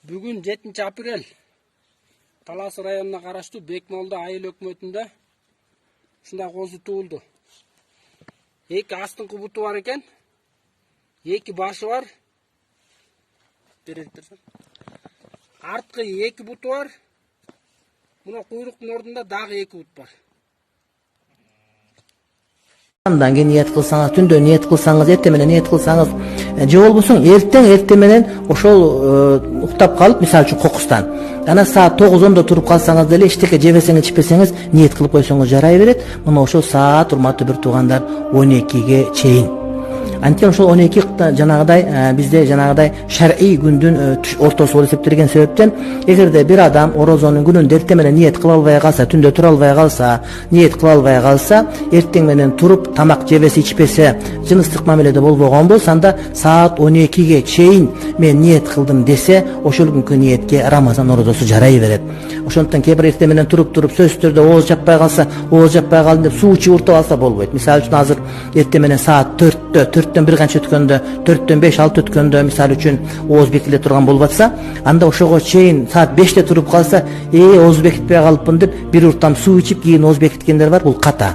Бүгүн 7 апрель Талас районуна караштуу Бекмолдо айыл өкмөтүндө ушундай козу туулду. Эки астыңкы буту бар экен. Эки башы бар. Арткы эки буту бар. Мына куйруктун ордунда дагы эки бут бар. Андан keyin niyet kılsanız, tündö niyet kılsanız, ertemene niyet kılsanız, je bolbosoň ertemenen oşol uktap kalıp, misal üçin kokustan. Ana saat 9-10'da turup kalsanız dele eşteke jebeseňiz, içpeseňiz niyet kılıp koysoňuz jaray beret. Muna oşol saat urmatly bir tugandar 12'ge çeyin. Anten oşol 12 janagıday bizde janagıday şer'i gündün ortası bolup eseptirgen sebepten egerde bir adam orozonun gününde ertemene niyet kıla albay kalsa, tündö tura albay kalsa, niyet kıla albay kalsa, erteň menen turup tamak jebesi içpese, jınyslyk mamelede bolbogon bolsa anda saat 12'ge çeyin men niyet kıldım dese, oşol günkü niyetke Ramazan orozosu jaray beret. Oşondan kebir ertemenen turup söztörde oğuz jappay kalsa, oğuz jappay kaldım dep suw içip urtup alsa bolboyt. Misal üçin hazır ertemenen saat 4'ten bir kança ötkönde, 4'ten 5-6 ötkönde misal üçün oğuz bekile turgan bolbatsa, anda oşogo çeyin saat 5'te turup kalsa, oğuz bekitpey kalıpmın dep bir urtam suw içip keyin oğuz bekitkenler var, bul kata.